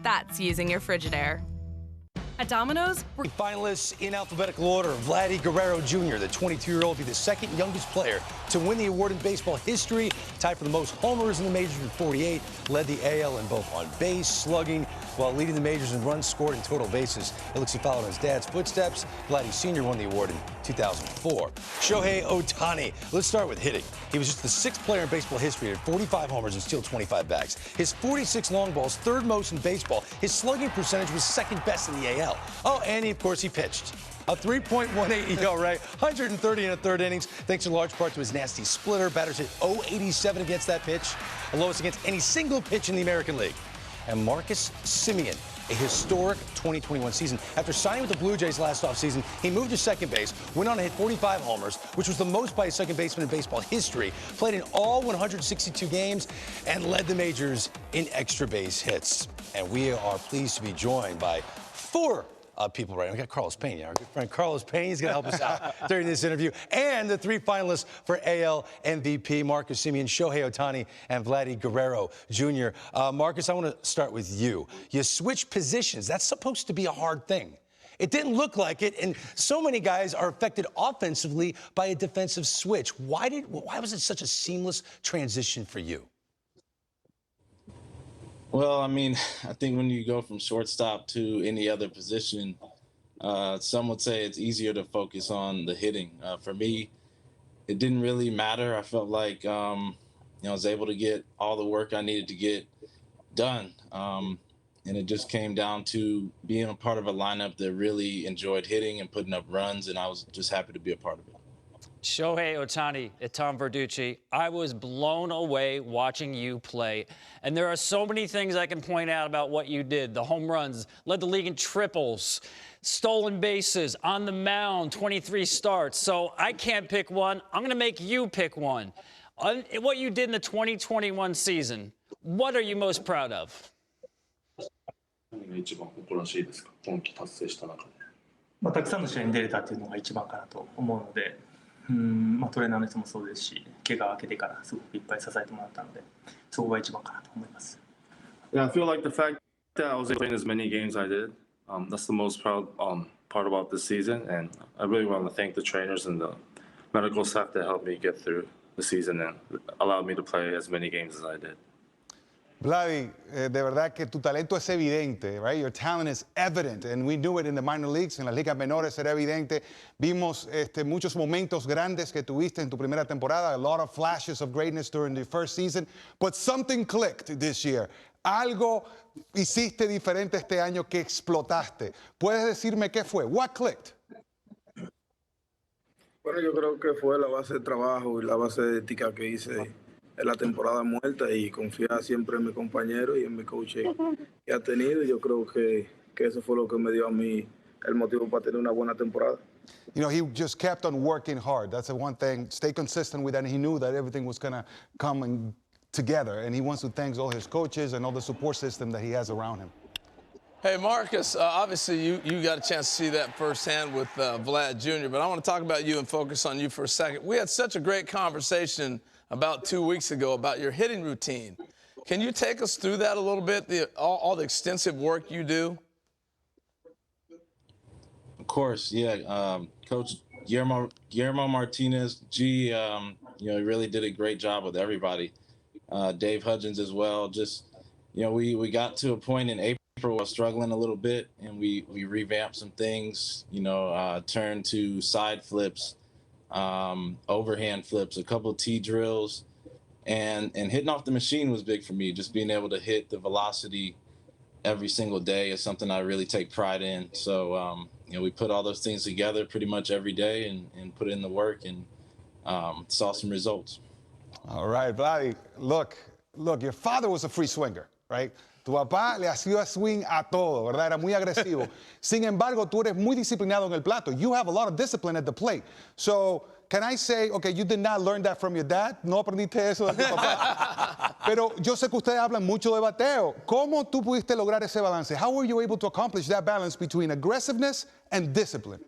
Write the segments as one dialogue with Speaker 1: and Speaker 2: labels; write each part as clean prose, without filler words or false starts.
Speaker 1: That's using your Frigidaire.
Speaker 2: At Domino's, we're
Speaker 3: finalists in alphabetical order. Vladdy Guerrero Jr., the 22-year-old, will be the second youngest player to win the award in baseball history. Tied for the most homers in the majors with 48. Led the AL in both on base, slugging, while leading the majors in runs scored and total bases. It looks he followed in his dad's footsteps. Vladdy Sr. won the award in 2004. Shohei Ohtani. Let's start with hitting. He was just the sixth player in baseball history to have 45 homers and steal 25 bags. His 46 long balls, third most in baseball. His slugging percentage was second best in the AL. Oh, and of course, he pitched. A 3.18 ERA, 130 in the third innings, thanks in large part to his nasty splitter. Batters hit .087 against that pitch, the lowest against any single pitch in the American League. And Marcus Semien, a historic 2021 season. After signing with the Blue Jays last offseason, he moved to second base, went on to hit 45 homers, which was the most by a second baseman in baseball history, played in all 162 games, and led the majors in extra base hits. And we are pleased to be joined by four people right now. We got Carlos Pena, our good friend Carlos Pena. He's going to help us out during this interview. And the three finalists for AL MVP, Marcus Semien, Shohei Ohtani, and Vladdy Guerrero Jr. Marcus, I want to start with you. You switch positions. That's supposed to be a hard thing. It didn't look like it, and so many guys are affected offensively by a defensive switch. Why was it such a seamless transition for you?
Speaker 4: Well, I mean, I think when you go from shortstop to any other position, some would say it's easier to focus on the hitting. For me, it didn't really matter. I felt like I was able to get all the work I needed to get done. And it just came down to being a part of a lineup that really enjoyed hitting and putting up runs, and I was just happy to be a part of it.
Speaker 5: Shohei Ohtani at Tom Verducci, I was blown away watching you play. And there are so many things I can point out about what you did. The home runs, led the league in triples, stolen bases, on the mound, 23 starts. So I can't pick one. I'm going to make you pick one. What you did in the 2021 season, what are you most proud of?
Speaker 6: 何が一番誇らしいですか、今季達成した中で。
Speaker 7: たくさんの試合に出れたっていうのが一番かなと思うので、トレーナーの人もそうですし、怪我を明けてからすごくいっぱい支えてもらったので、そこが一番かなと思います。
Speaker 6: Yeah, I feel like the fact that I was able to play as many games I did, that's the most proud part about this season, and I really want to thank the trainers and the medical staff that helped me get through the season and allowed me to play as many games as I did.
Speaker 8: Vladdy, de verdad que tu talento es evidente, right? Your talent is evident, and we knew it in the minor leagues, en las ligas menores era evidente. Vimos muchos momentos grandes que tuviste en tu primera temporada, a lot of flashes of greatness during the first season, but something clicked this year. Algo hiciste diferente este año que explotaste. ¿Puedes decirme qué fue? What clicked?
Speaker 9: Bueno, yo creo que fue la base de trabajo y la base de ética que hice en la temporada muerta y confiar siempre en mi compañero y en mi coach que ha tenido. Yo creo que eso fue lo que me dio a mí el motivo para tener una buena temporada.
Speaker 8: You know, he just kept on working hard. That's the one thing. Stay consistent with that. And he knew that everything was going to come together. And he wants to thank all his coaches and all the support system that he has around him.
Speaker 10: Hey, Marcus, obviously you got a chance to see that firsthand with Vlad Jr., but I want to talk about you and focus on you for a second. We had such a great conversation about 2 weeks ago about your hitting routine. Can you take us through that a little bit, all the extensive work you do?
Speaker 4: Of course, yeah. Coach Guillermo Martinez, he really did a great job with everybody. Dave Hudgens as well. Just, we got to a point in April where we were struggling a little bit, and we revamped some things, turned to side flips, overhand flips, a couple of T drills, and hitting off the machine was big for me. Just being able to hit the velocity every single day is something I really take pride in. So, we put all those things together pretty much every day and put in the work and saw some results.
Speaker 8: All right, Vladdy, look, your father was a free swinger, right? Tu papá le hacía swing a todo, ¿verdad? Era muy agresivo. Sin embargo, tú eres muy disciplinado en el plato. You have a lot of discipline at the plate. So, can I say, okay, you did not learn that from your dad? No aprendiste eso de tu papá. Pero yo sé que ustedes hablan mucho de bateo. ¿Cómo tú pudiste lograr ese balance? How were you able to accomplish that balance between aggressiveness and discipline?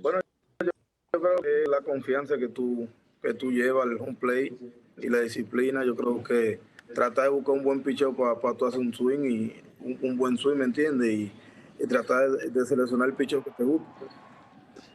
Speaker 9: Bueno, yo creo que la confianza que tú llevas al home plate y la disciplina, yo creo que tratar de buscar un buen picheo para tú hacer un swing y un buen swing, ¿me entiendes? Y tratar de seleccionar el picheo que te guste.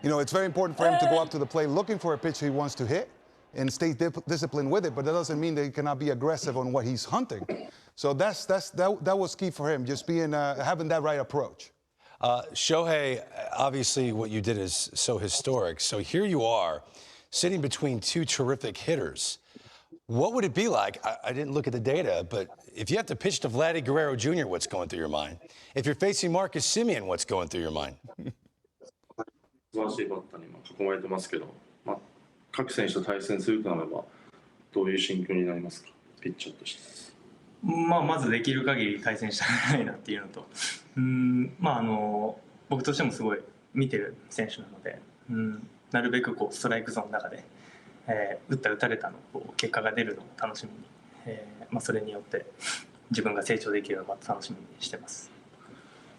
Speaker 8: You know, it's very important for him to go up to the plate looking for a pitch he wants to hit and stay disciplined with it, but that doesn't mean that he cannot be aggressive on what he's hunting. So that was key for him, just being having that right approach.
Speaker 3: Shohei, obviously what you did is so historic. So here you are, sitting between two terrific hitters. What would it be like? I didn't look at the data, but if you have to pitch to Vladdy Guerrero Jr., what's going through your mind? If you're facing Marcus Semien, what's going through your mind?
Speaker 6: 素晴らしいバッターに囲まれてますけど、各選手と対戦するとなればどういう心境になりますか、ピッチャーとして。
Speaker 7: まずできる限り対戦したくないなっていうのと、僕としてもすごい見てる選手なので、なるべくストライクゾーンの中で、打たれたの結果が出るのを楽しみに、それによって自分が成長できるのを楽しみにしてます。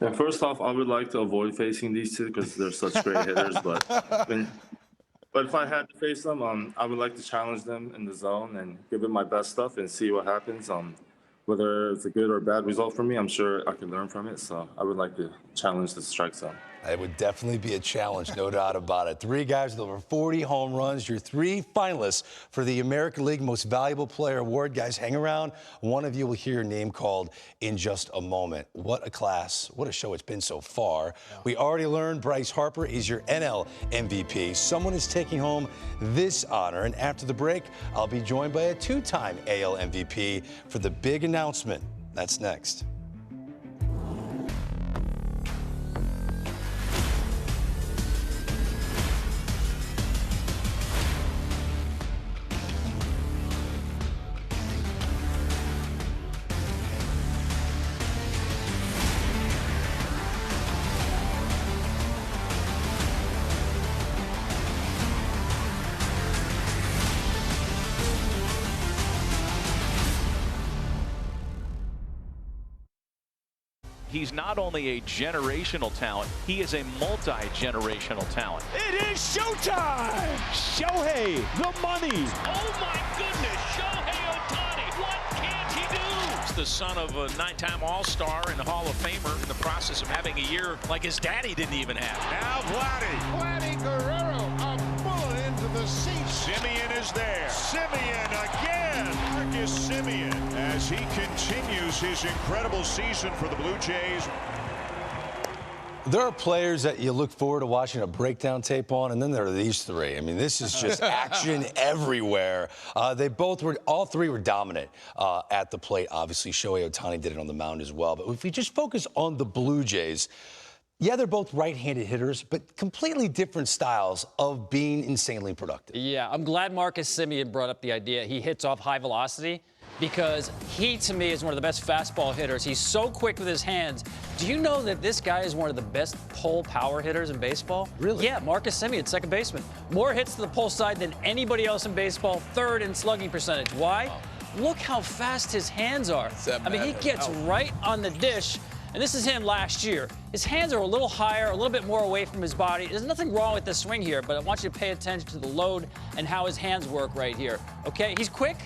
Speaker 6: Yeah, first off, I would like to avoid facing these two because they're such great hitters. But if I had to face them, I would like to challenge them in the zone and give it my best stuff and see what happens. Whether it's a good or bad result for me, I'm sure I can learn from it. So I would like to challenge the strike zone.
Speaker 3: It would definitely be a challenge, no doubt about it. 3 guys with over 40 home runs. Your 3 finalists for the American League Most Valuable Player Award. Guys, hang around. One of you will hear your name called in just a moment. What a class. What a show it's been so far. Yeah. We already learned Bryce Harper is your NL MVP. Someone is taking home this honor. And after the break, I'll be joined by a 2-time AL MVP for the big announcement. That's next.
Speaker 1: He's not only a generational talent, he is a multi-generational talent.
Speaker 11: It is showtime! Shohei, the money.
Speaker 1: Oh my goodness, Shohei Ohtani, what can't he do?
Speaker 11: He's the son of a 9-time All-Star and Hall of Famer in the process of having a year like his daddy didn't even have.
Speaker 12: Now Vladdy Guerrero, a bullet into the seat.
Speaker 11: Semien is there.
Speaker 12: Semien again. Marcus Semien as he continues his incredible season for the Blue Jays.
Speaker 3: There are players that you look forward to watching a breakdown tape on, and then there are these 3. I mean, this is just action everywhere. All 3 were dominant at the plate. Obviously, Shohei Ohtani did it on the mound as well. But if we just focus on the Blue Jays, yeah, they're both right-handed hitters, but completely different styles of being insanely productive.
Speaker 5: Yeah, I'm glad Marcus Semien brought up the idea. He hits off high velocity because he, to me, is one of the best fastball hitters. He's so quick with his hands. Do you know that this guy is one of the best pull power hitters in baseball?
Speaker 3: Really?
Speaker 5: Yeah, Marcus Semien, second baseman. More hits to the pull side than anybody else in baseball, 3rd in slugging percentage. Why? Wow. Look how fast his hands are. I mean, he gets right on the dish. And this is him last year. His hands are a little higher, a little bit more away from his body. There's nothing wrong with the swing here, but I want you to pay attention to the load and how his hands work right here. Okay, he's quick,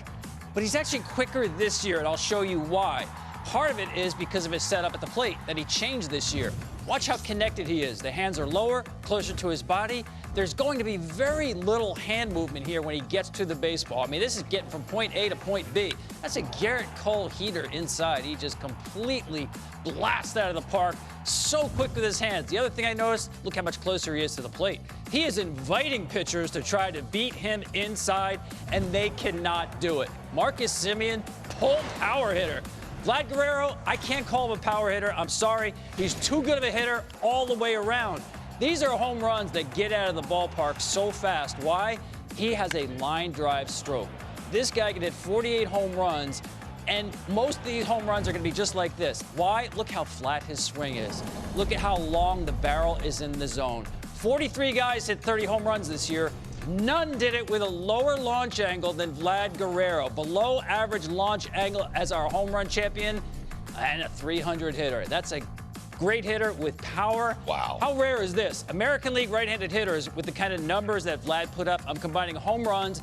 Speaker 5: but he's actually quicker this year, and I'll show you why. Part of it is because of his setup at the plate that he changed this year. Watch how connected he is. The hands are lower, closer to his body. There's going to be very little hand movement here when he gets to the baseball. I mean, this is getting from point A to point B. That's a Garrett Cole heater inside. He just completely blasts out of the park. So quick with his hands. The other thing I noticed, look how much closer he is to the plate. He is inviting pitchers to try to beat him inside, and they cannot do it. Marcus Semien, pull power hitter. Vlad Guerrero, I can't call him a power hitter. I'm sorry. He's too good of a hitter all the way around. These are home runs that get out of the ballpark so fast. Why? He has a line drive stroke. This guy can hit 48 home runs, and most of these home runs are going to be just like this. Why? Look how flat his swing is. Look at how long the barrel is in the zone. 43 guys hit 30 home runs this year. None did it with a lower launch angle than Vlad Guerrero. Below average launch angle as our home run champion and a 300 hitter. That's a great hitter with power.
Speaker 3: Wow.
Speaker 5: How rare is this? American League right-handed hitters with the kind of numbers that Vlad put up. I'm combining home runs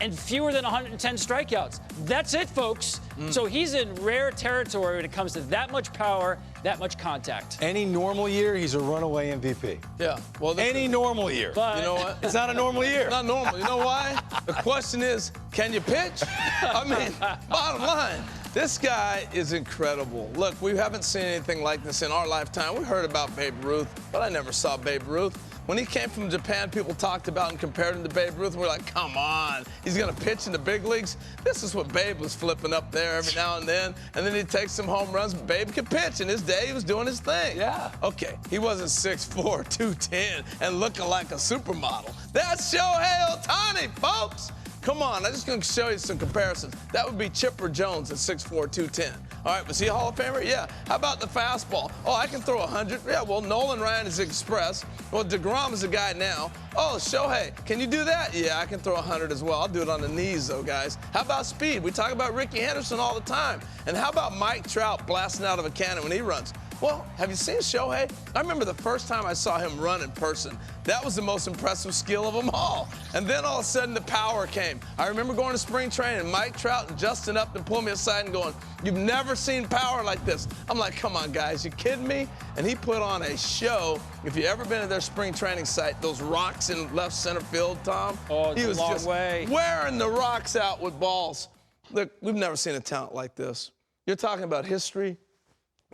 Speaker 5: and fewer than 110 strikeouts. That's it, folks. So he's in rare territory when it comes to that much power, that much contact.
Speaker 3: Any normal year, he's a runaway MVP.
Speaker 10: Yeah. Well,
Speaker 3: Any normal year.
Speaker 5: But
Speaker 10: you know what?
Speaker 3: It's not a normal year.
Speaker 10: Not normal. You know why? The question is, can you pitch? I mean, bottom line, this guy is incredible. Look, we haven't seen anything like this in our lifetime. We heard about Babe Ruth, but I never saw Babe Ruth. When he came from Japan, people talked about and compared him to Babe Ruth, and we're like, come on, he's going to pitch in the big leagues? This is what Babe was flipping up there every now and then he takes some home runs. Babe could pitch. In his day, he was doing his thing.
Speaker 3: Yeah.
Speaker 10: Okay, he wasn't 6'4", 210, and looking like a supermodel. That's Shohei Ohtani, folks. Come on, I'm just going to show you some comparisons. That would be Chipper Jones at 6'4", 210. All right, was he a Hall of Famer? Yeah. How about the fastball? Oh, I can throw 100. Yeah, well, Nolan Ryan is express. Well, DeGrom is a guy now. Oh, Shohei, can you do that? Yeah, I can throw 100 as well. I'll do it on the knees, though, guys. How about speed? We talk about Ricky Henderson all the time. And how about Mike Trout blasting out of a cannon when he runs? Well, have you seen Shohei? I remember the first time I saw him run in person. That was the most impressive skill of them all. And then all of a sudden the power came. I remember going to spring training, Mike Trout and Justin Upton pulled me aside and going, "You've never seen power like this." I'm like, come on, guys, you kidding me? And he put on a show. If you've ever been to their spring training site, those rocks in left center field, Tom.
Speaker 5: Oh,
Speaker 10: he was
Speaker 5: a long
Speaker 10: just
Speaker 5: way.
Speaker 10: wearing the rocks out with balls. Look, we've never seen a talent like this. You're talking about history.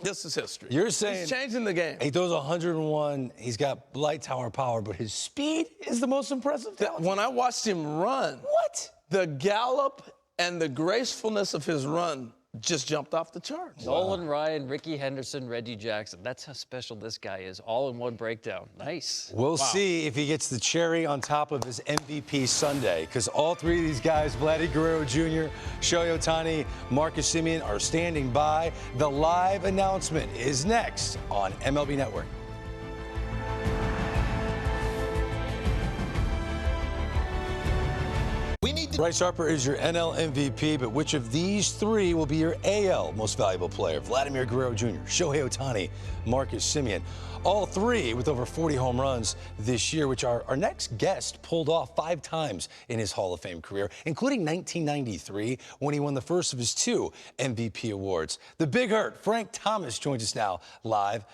Speaker 10: This is history.
Speaker 3: You're saying
Speaker 10: he's changing the game.
Speaker 3: He throws 101. He's got light tower power, but his speed is the most impressive talent.
Speaker 10: When I watched him run,
Speaker 3: What?
Speaker 10: the gallop and the gracefulness of his run just jumped off the charts.
Speaker 5: Nolan Ryan, Ricky Henderson, Reggie Jackson. That's how special this guy is, all in one breakdown. Nice.
Speaker 3: We'll see if he gets the cherry on top of his MVP Sunday, because all three of these guys, Vladdy Guerrero Jr., Shohei Ohtani, Marcus Semien, are standing by. The live announcement is next on MLB Network. Bryce Harper is your NL MVP, but which of these three will be your AL most valuable player? Vladimir Guerrero Jr., Shohei Ohtani, Marcus Semien. All three with over 40 home runs this year, which our next guest pulled off 5 times in his Hall of Fame career, including 1993 when he won the first of his 2 MVP awards. The Big Hurt, Frank Thomas, joins us now live.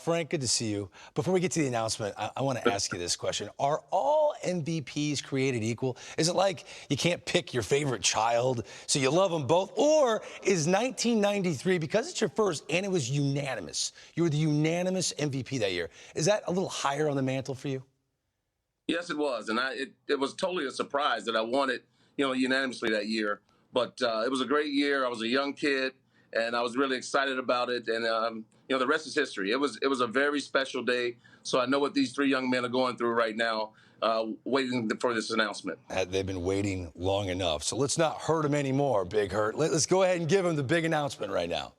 Speaker 3: Frank, good to see you. Before we get to the announcement, I want to ask you this question. Are all MVPs created equal? Is it like you can't pick your favorite child, so you love them both? Or is 1993, because it's your first and it was unanimous, you were the unanimous MVP that year, is that a little higher on the mantle for you?
Speaker 13: Yes, it was, and it was totally a surprise that I won it, unanimously that year. But it was a great year. I was a young kid, and I was really excited about it. And the rest is history. It was a very special day. So I know what these 3 young men are going through right now, waiting for this announcement.
Speaker 3: They've been waiting long enough. So let's not hurt them anymore, Big Hurt. Let's go ahead and give them the big announcement right now.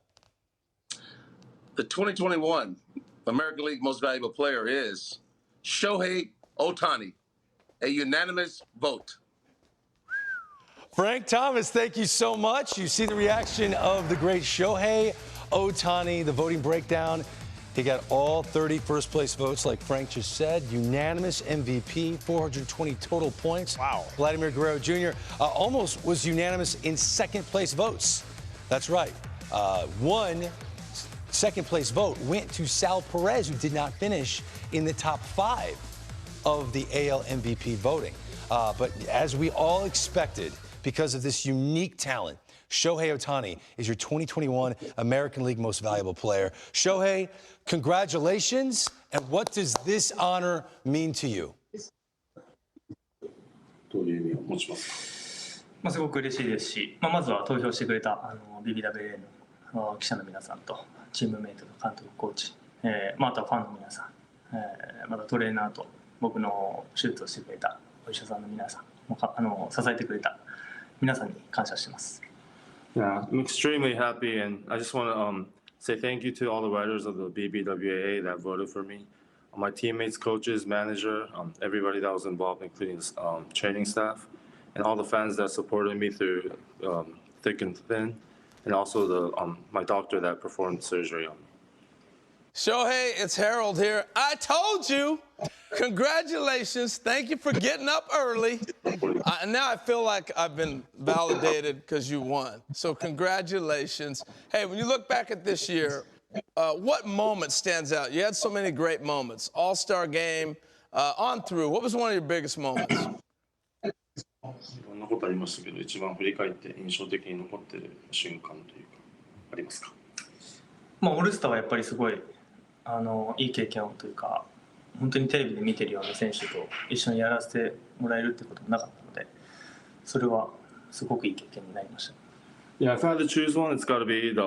Speaker 13: The 2021 American League Most Valuable Player is Shohei Ohtani, a unanimous vote.
Speaker 3: Frank Thomas, thank you so much. You see the reaction of the great Shohei Ohtani, the voting breakdown. He got all 30 first-place votes, like Frank just said. Unanimous MVP, 420 total points.
Speaker 12: Wow.
Speaker 3: Vladimir Guerrero Jr. Almost was unanimous in second-place votes. That's right. One second-place vote went to Sal Perez, who did not finish in the top 5 of the AL MVP voting. But as we all expected, because of this unique talent, Shohei Ohtani is your 2021 American League Most Valuable Player. Shohei, congratulations. And what does this honor mean to you?
Speaker 7: すごく嬉しいですし、まずは投票してくれたBBWA の記者の皆さんとチームメイトと監督、コーチ、あとはファンの皆さん、またトレーナーと僕の手術をしてくれたお医者さんの皆さん、支えてくれた皆さんに感謝してます。
Speaker 6: Yeah, I'm extremely happy, and I just want to say thank you to all the writers of the BBWA that voted for me, my teammates, coaches, manager, everybody that was involved, including the training staff, and all the fans that supported me through thick and thin, and also my doctor that performed surgery on me.
Speaker 10: Shohei, it's Harold here. I told you. Congratulations. Thank you for getting up early. Now I feel like I've been validated because you won. So congratulations. Hey, when you look back at this year, what moment stands out? You had so many great moments. All-Star game, on through. What was one of your biggest moments?
Speaker 6: いろんなことありましたけど、一番振り返って印象的に残っている瞬間というか、ありますか？
Speaker 7: オールスターはやっぱりすごいいい経験をというか、本当にテレビで見てるような選手と一緒にやらせてもらえるってこともなかったので、それはすごくいい経験になりました。
Speaker 6: Yeah, if I had to choose one, it's got to be the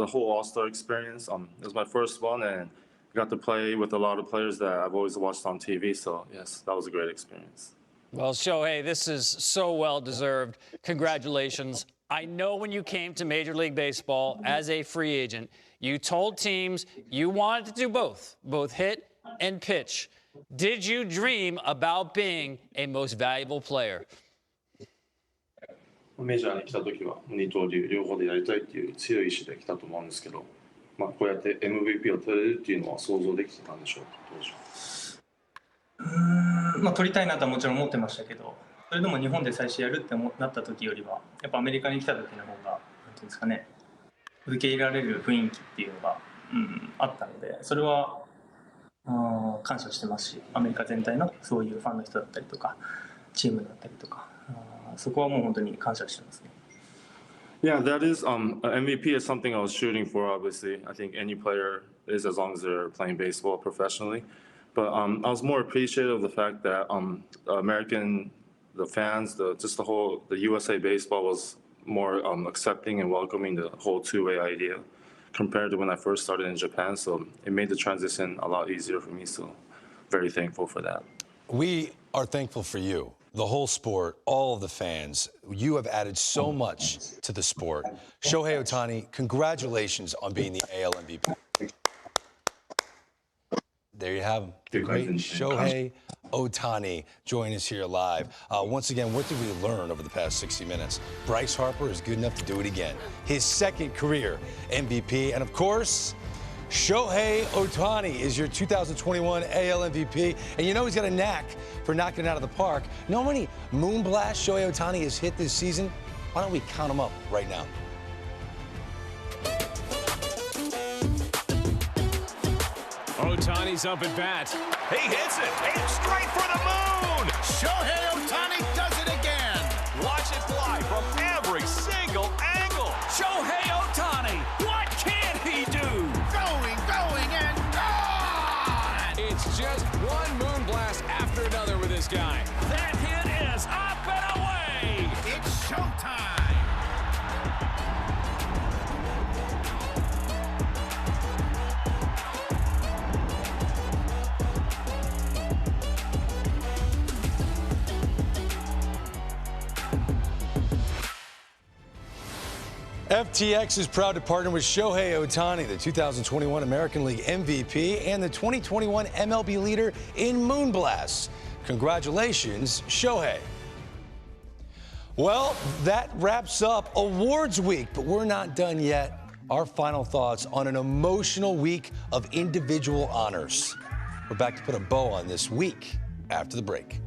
Speaker 6: whole All-Star experience. It was my first one, and got to play with a lot of players that I've always watched on TV. So yes, that was a great experience.
Speaker 5: Well, Shohei, this is so well-deserved. Congratulations. I know when you came to Major League Baseball as a free agent, you told teams you wanted to do both hit and pitch. Did you dream about being a most valuable player?
Speaker 6: メジャーに来た時は二刀流両方でやりたいっていう強い意志で来たと思うんですけど、こうやって MVP を取れるっていうのは想像できてたんでしょうか？どうでしょう？
Speaker 7: 取りたいなとはもちろん思ってましたけど、それでも日本で最初やるってなった時よりはやっぱアメリカに来た時の方がなんていうんですかね、受け入れられる雰囲気っていうのが、あったので、それは感謝してますし、アメリカ全体のそういうファンの人だったりとかチームだったりとか、そこはもう本当に感謝してますね。
Speaker 6: Yeah, that is MVP is something I was shooting for. Obviously, I think any player is as long as they're playing baseball professionally. But I was more appreciative of the fact that the fans, the USA baseball was more accepting and welcoming the whole two-way idea compared to when I first started in Japan. So it made the transition a lot easier for me. So very thankful for that.
Speaker 3: We are thankful for you, the whole sport, all of the fans. You have added so much to the sport. Shohei Ohtani, congratulations on being the AL MVP. There you have him. The great Shohei Ohtani joining us here live. Once again, what did we learn over the past 60 minutes? Bryce Harper is good enough to do it again. His second career MVP. And of course, Shohei Ohtani is your 2021 AL MVP. And you know he's got a knack for knocking it out of the park. Know how many moon blasts Shohei Ohtani has hit this season? Why don't we count them up right now?
Speaker 12: Ohtani's up at bat.
Speaker 11: He hits it. Aims straight for the moon. Shohei Ohtani does it again. Watch it fly from every single angle. Shohei Ohtani, what can he do? Going, and gone.
Speaker 12: It's just one moon blast after another with this guy.
Speaker 11: That hit is up and away. It's showtime.
Speaker 3: FTX is proud to partner with Shohei Ohtani, the 2021 American League MVP and the 2021 MLB leader in moonblasts. Congratulations, Shohei. Well, that wraps up awards week, but we're not done yet. Our final thoughts on an emotional week of individual honors. We're back to put a bow on this week after the break.